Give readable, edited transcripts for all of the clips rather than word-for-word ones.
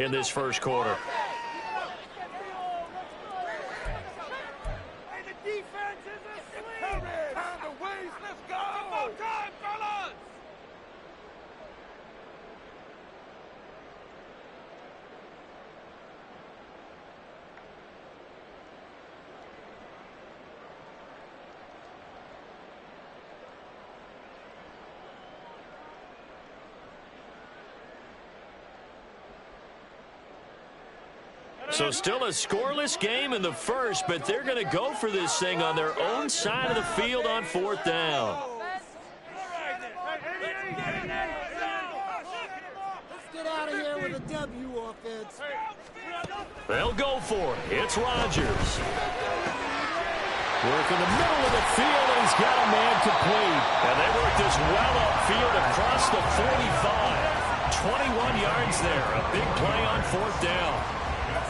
in this first quarter. So still a scoreless game in the first, but they're going to go for this thing on their own side of the field on fourth down. Let's get out of here with a W, offense. They'll go for it. It's Rodgers. Work in the middle of the field, and he's got a man complete. And they work this well upfield across the 45. 21 yards there. A big play on fourth down.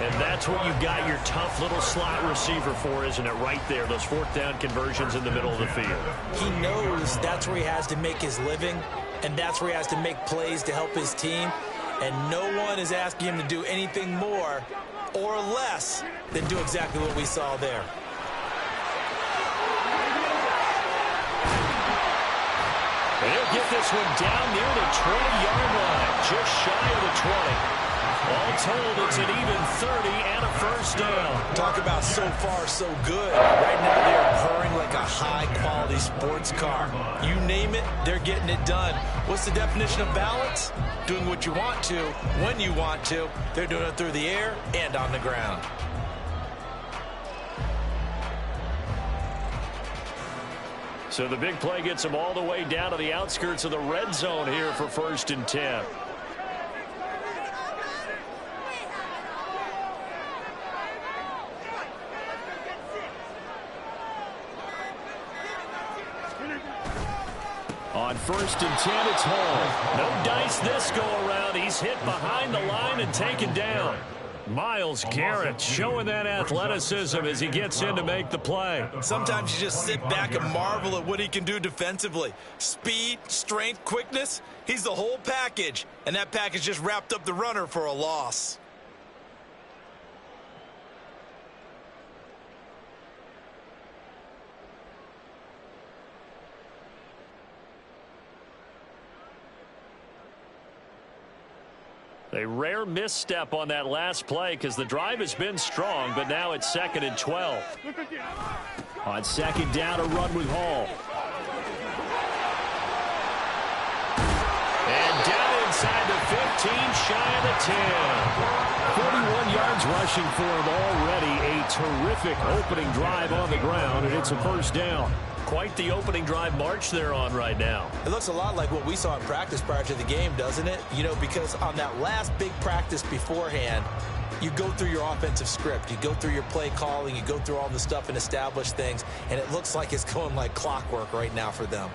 And that's what you got your tough little slot receiver for, isn't it? Right there, those fourth down conversions in the middle of the field. He knows that's where he has to make his living, and that's where he has to make plays to help his team. And no one is asking him to do anything more or less than do exactly what we saw there. They'll get this one down near the 20-yard line, just shy of the 20. All told, it's an even 30 and a first down. Talk about so far so good. Right now they're purring like a high-quality sports car. You name it, they're getting it done. What's the definition of balance? Doing what you want to, when you want to. They're doing it through the air and on the ground. So the big play gets them all the way down to the outskirts of the red zone here for 1st and 10. On 1st and 10, it's Hall. No dice this go-around. He's hit behind the line and taken down. Myles Garrett showing that athleticism as he gets in to make the play. Sometimes you just sit back and marvel at what he can do defensively. Speed, strength, quickness, he's the whole package. And that package just wrapped up the runner for a loss. A rare misstep on that last play because the drive has been strong, but now it's 2nd and 12. On 2nd down, a run with Hall. And down inside the 15, shy of the 10. 41 yards rushing for him already. A terrific opening drive on the ground, and it's a first down. Quite the opening drive march they're on right now. It looks a lot like what we saw in practice prior to the game, doesn't it? You know, because on that last big practice beforehand, you go through your offensive script. You go through your play calling. You go through all the stuff and establish things. And it looks like it's going like clockwork right now for them.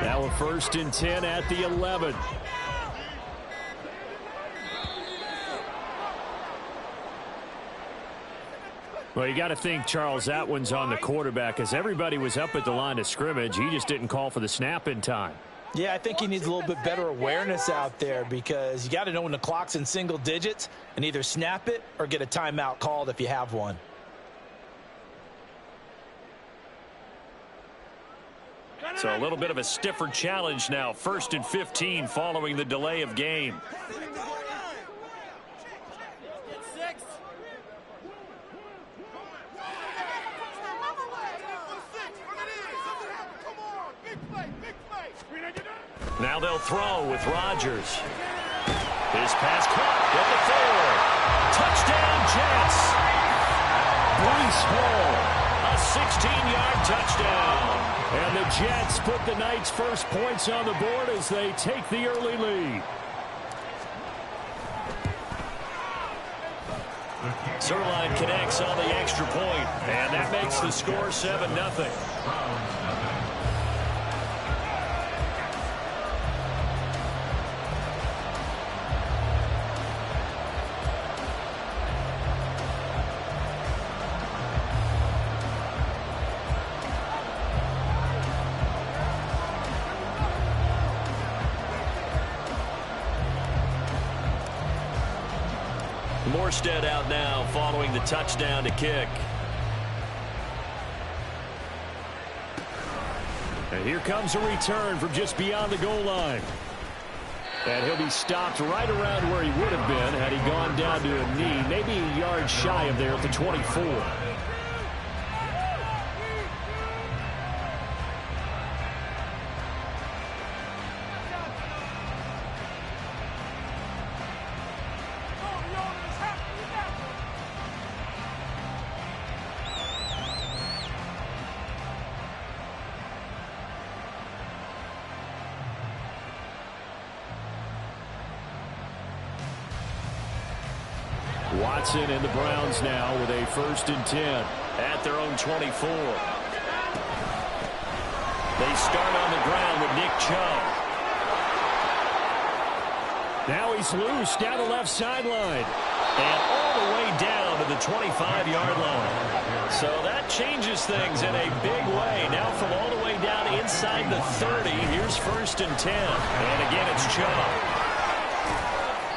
Now a 1st and 10 at the 11. Well, you got to think, Charles, that one's on the quarterback as everybody was up at the line of scrimmage. He just didn't call for the snap in time. Yeah, I think he needs a little bit better awareness out there because you got to know when the clock's in single digits and either snap it or get a timeout called if you have one. So a little bit of a stiffer challenge now. 1st and 15 following the delay of game. Now they'll throw with Rodgers. His pass caught at the 4. Touchdown, Jets. Breece Hall, a 16-yard touchdown. And the Jets put the Knights' first points on the board as they take the early lead. Zuerlein connects on the extra point, and that makes the score 7-0. Morstead out now following the touchdown to kick. And here comes a return from just beyond the goal line. And he'll be stopped right around where he would have been had he gone down to a knee, maybe a yard shy of there at the 24. Watson and the Browns now with a 1st and 10 at their own 24. They start on the ground with Nick Chubb. Now he's loose down the left sideline and all the way down to the 25-yard line. So that changes things in a big way. Now from all the way down inside the 30, here's 1st and 10. And again, it's Chubb.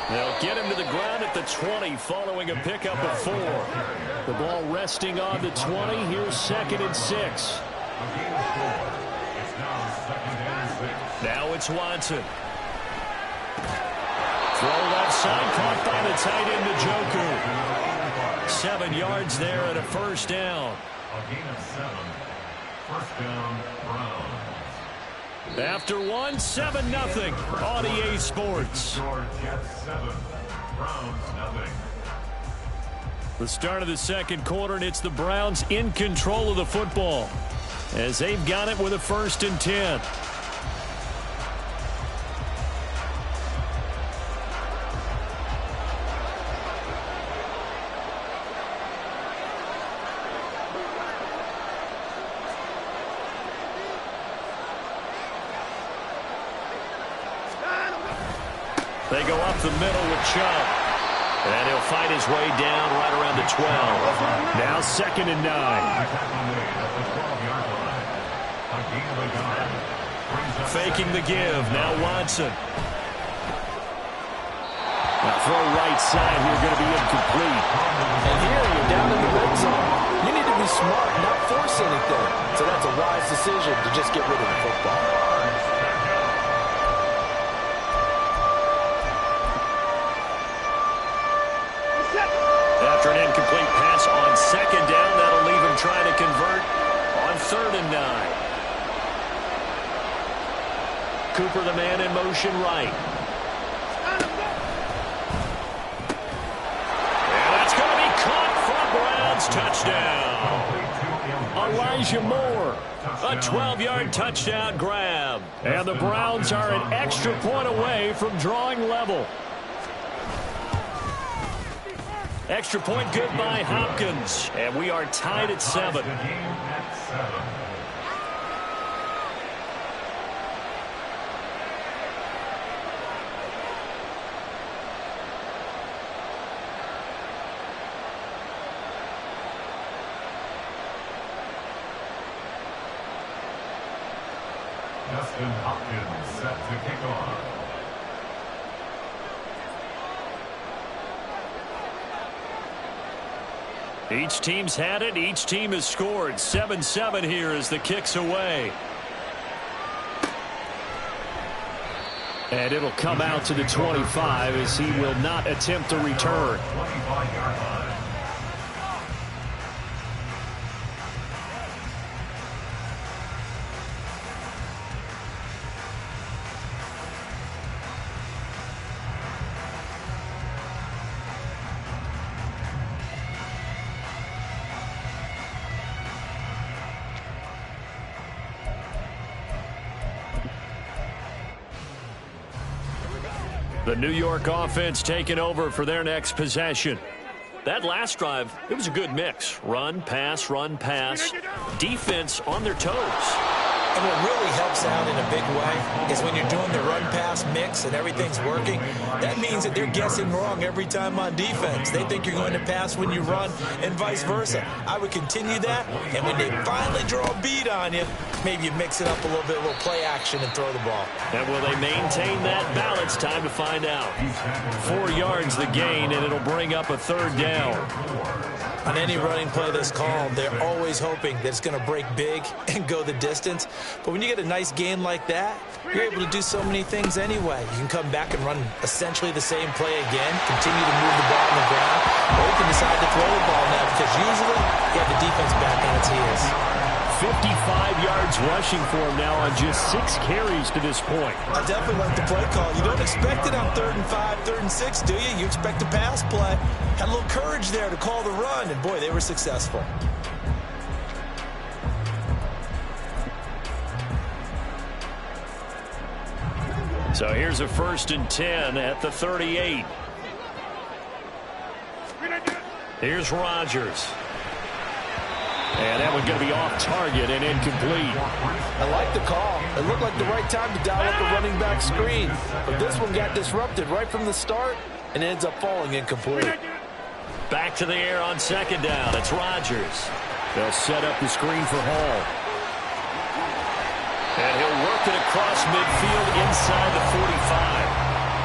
They'll get him to the ground at the 20 following a pickup of 4. The ball resting on the 20. Here's 2nd and 6. Now it's Watson. Throw left side, caught by the tight end, Njoku. 7 yards there and a 1st down. A gain of 7. 1st down, Browns. After 7-0 on EA Sports. The start of the 2nd quarter, and it's the Browns in control of the football as they've got it with a 1st and 10. They go up the middle with Chubb. And he'll fight his way down right around the 12. Now 2nd and 9. Faking the give. Now Watson. Now throw right side here, going to be incomplete. And here you're down in the red zone. You need to be smart, not force anything. So that's a wise decision to just get rid of the football. After an incomplete pass on 2nd down, that'll leave him trying to convert on 3rd and 9. Cooper, the man in motion right. And that's going to be caught for a Browns touchdown. Elijah Moore, a 12-yard touchdown grab. And the Browns are an extra point away from drawing level. Extra point good by Hopkins. And we are tied at 7. Justin Hopkins set to kick off. Each team's had it. Each team has scored. 7-7 here as the kick's away. And it'll come out to the 25 as he will not attempt a return. 25-yard line. The New York offense taking over for their next possession. That last drive, it was a good mix. Run, pass, defense on their toes. And what really helps out in a big way is when you're doing the run-pass mix and everything's working, that means that they're guessing wrong every time on defense. They think you're going to pass when you run and vice versa. I would continue that, and when they finally draw a beat on you, maybe you mix it up a little bit, a little play action, and throw the ball. And will they maintain that balance? Time to find out. 4 yards the gain, and it'll bring up a 3rd down. On any running play that's called, they're always hoping that it's going to break big and go the distance. But when you get a nice gain like that, you're able to do so many things anyway. You can come back and run essentially the same play again, continue to move the ball on the ground, or you can decide to throw the ball now because usually you have the defense back on its heels. 55 yards rushing for him now on just 6 carries to this point. I definitely like the play call. You don't expect it on 3rd and 5, 3rd and 6, do you? You expect a pass play. Had a little courage there to call the run, and boy, they were successful. So here's a 1st and 10 at the 38. Here's Rodgers. And that one's going to be off target and incomplete. I like the call. It looked like the right time to dial up the running back screen. But this one got disrupted right from the start and ends up falling incomplete. Back to the air on 2nd down. It's Rodgers. They'll set up the screen for Hall. And he'll work it across midfield inside the 45.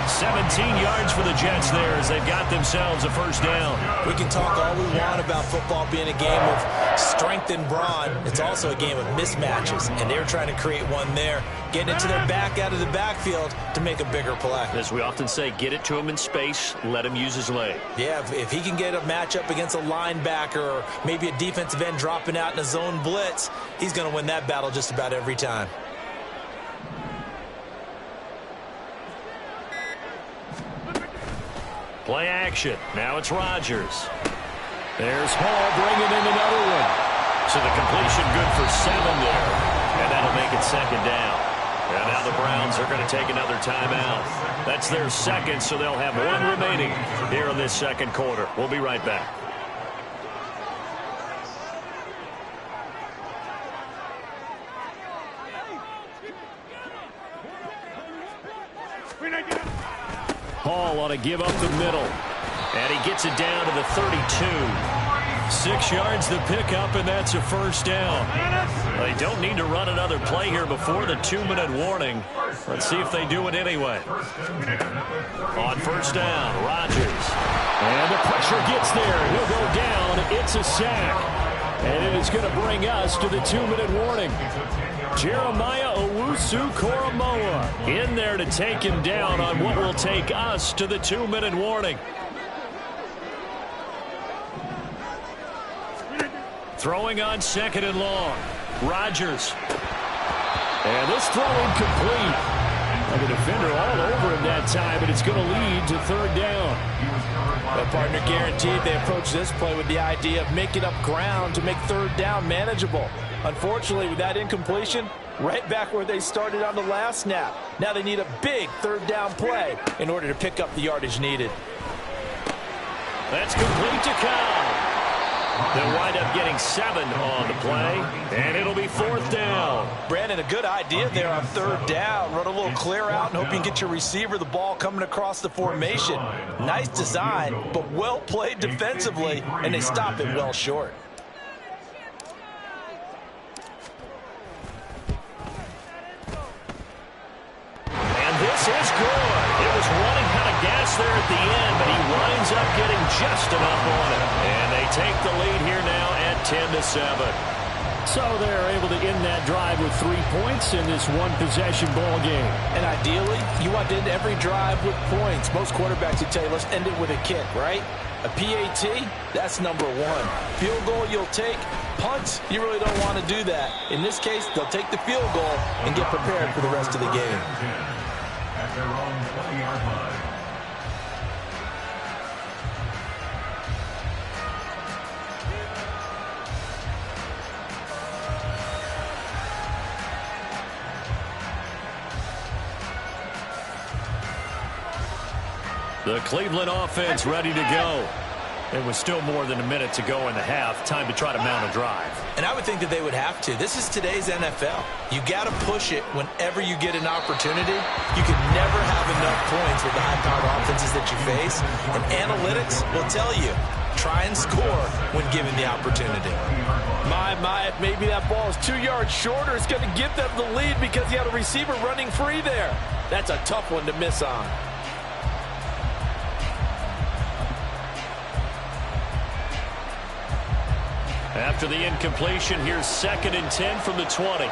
17 yards for the Jets there as they've got themselves a 1st down. We can talk all we want about football being a game of strength and brawn. It's also a game of mismatches, and they're trying to create one there, getting it to their back out of the backfield to make a bigger play. As we often say, get it to him in space, let him use his leg. Yeah, if he can get a matchup against a linebacker or maybe a defensive end dropping out in a zone blitz, he's going to win that battle just about every time. Play action. Now it's Rodgers. There's Hall bringing in another one. So the completion good for 7 there. And that'll make it 2nd down. And now the Browns are going to take another timeout. That's their 2nd, so they'll have 1 remaining here in this 2nd quarter. We'll be right back. Hall ought to give up the middle. And he gets it down to the 32. 6 yards the pickup, and that's a 1st down. They don't need to run another play here before the 2-minute warning. Let's see if they do it anyway. On 1st down, Rodgers. And the pressure gets there. He'll go down. It's a sack. And it is going to bring us to the 2-minute warning. Jeremiah Owusu-Koramoah in there to take him down on what will take us to the 2-minute warning. Throwing on 2nd and long. Rodgers. And this throw incomplete. And the defender all over him that time, but it's going to lead to 3rd down. The partner guaranteed they approach this play with the idea of making up ground to make 3rd down manageable. Unfortunately, with that incompletion, right back where they started on the last snap. Now they need a big 3rd down play in order to pick up the yardage needed. That's complete to Cobb. They'll wind up getting 7 on the play, and it'll be 4th down. Brandon, a good idea there on 3rd down. Run a little clear out and hope you can get your receiver the ball coming across the formation. Nice design, but well played defensively, and they stop it well short. And this is good. It was running kind of gas there at the end, but he winds up getting just enough on it. And they take the lead here now at 10-7. So they're able to end that drive with 3 points in this one-possession ball game. And ideally, you want to end every drive with points. Most quarterbacks would tell you, let's end it with a kick, right? A PAT, that's number 1. Field goal you'll take. Punts, you really don't want to do that. In this case, they'll take the field goal and get prepared for the rest of the game. At their own 20-yard line. The Cleveland offense ready to go. It was still more than a minute to go in the half. Time to try to mount a drive. And I would think that they would have to. This is today's NFL. You got to push it whenever you get an opportunity. You can never have enough points with the high-powered offenses that you face. And analytics will tell you, try and score when given the opportunity. Maybe that ball is 2 yards shorter. It's going to give them the lead because you had a receiver running free there. That's a tough one to miss on. After the incompletion, here's 2nd and 10 from the 20.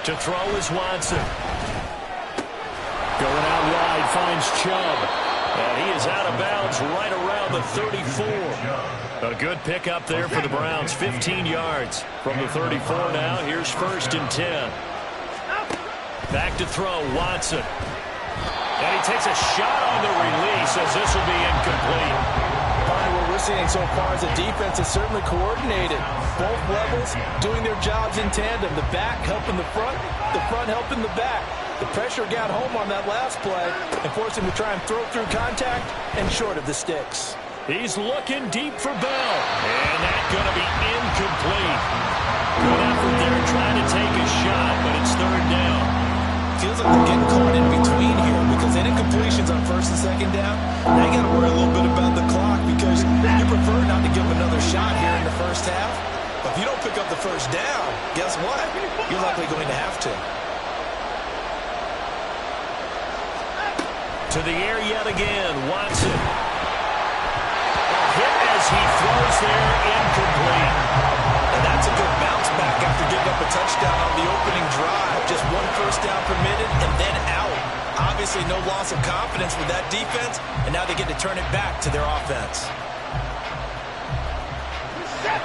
To throw is Watson. Going out wide, finds Chubb. And he is out of bounds right around the 34. A good pickup there for the Browns. 15 yards from the 34 now. Here's 1st and 10. Back to throw, Watson. And he takes a shot on the release as this will be incomplete. What we're seeing so far is the defense is certainly coordinated. Both levels doing their jobs in tandem. The back helping the front helping the back. The pressure got home on that last play and forced him to try and throw through contact and short of the sticks. He's looking deep for Bell. And that's going to be incomplete. Good effort there trying to take a shot, but it's 3rd down. Feels like they're getting caught in between here because any incompletions on 1st and 2nd down, now you got to worry a little bit about the clock because you prefer not to give them another shot here in the first half. But if you don't pick up the 1st down, guess what? You're likely going to have to. To the air yet again, Watson. A hit as he throws there, incomplete. And that's a good bounce back after giving up a touchdown on the opening drive. Just 1 first down permitted and then out. Obviously no loss of confidence with that defense, and now they get to turn it back to their offense.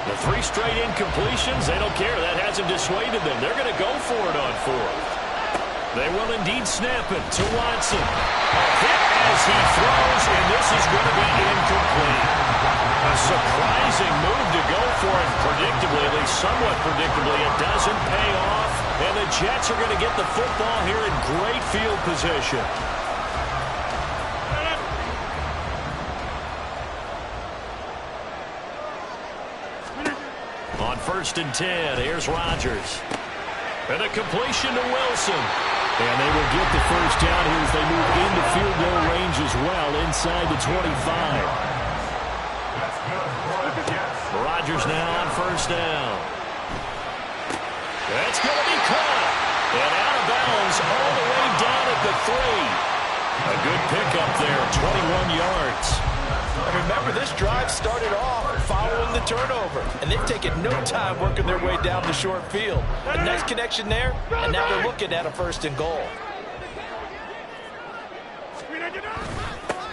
The 3 straight incompletions, they don't care. That hasn't dissuaded them. They're going to go for it on 4th. They will indeed snap it to Watson. A hit as he throws, and this is going to be incomplete. A surprising move to go for it. Predictably, at least somewhat predictably, it doesn't pay off. And the Jets are going to get the football here in great field position. On 1st and 10, here's Rodgers. And a completion to Wilson. And they will get the 1st down here as they move into field goal range as well, inside the 25. Rodgers now on 1st down. That's going to be caught. And out of bounds all the way down at the 3. A good pickup there, 21 yards. And remember, this drive started off following the turnover, and they've taken no time working their way down the short field. A nice connection there, and now they're looking at a 1st and goal.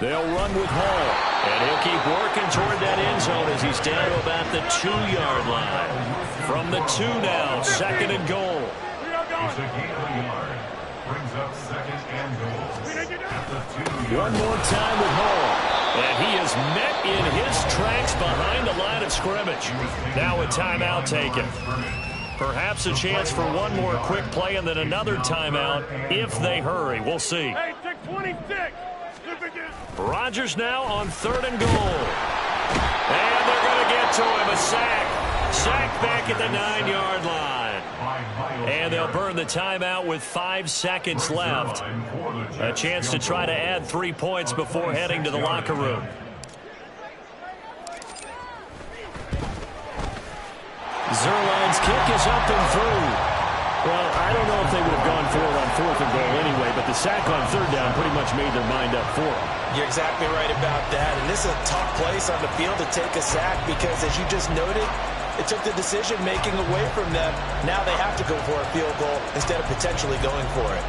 They'll run with Hall, and he'll keep working toward that end zone as he's down to about the 2-yard line. From the 2 now, 2nd and goal. It's a gain of a yard. Brings up 2nd and goal. At the 2-yard One more time with Hall. And he is met in his tracks behind the line of scrimmage. Now a timeout taken. Perhaps a chance for one more quick play and then another timeout if they hurry. We'll see. Hey, 26. Rodgers now on 3rd and goal. And they're going to get to him. A sack. Sack back at the 9-yard line. And they'll burn the timeout with 5 seconds left. A chance to try to add 3 points before heading to the locker room. Zuerlein's kick is up and through. Well, I don't know if they would have gone for it on 4th and goal anyway, but the sack on 3rd down pretty much made their mind up for it. You're exactly right about that. And this is a tough place on the field to take a sack because, as you just noted, it took the decision-making away from them. Now they have to go for a field goal instead of potentially going for it.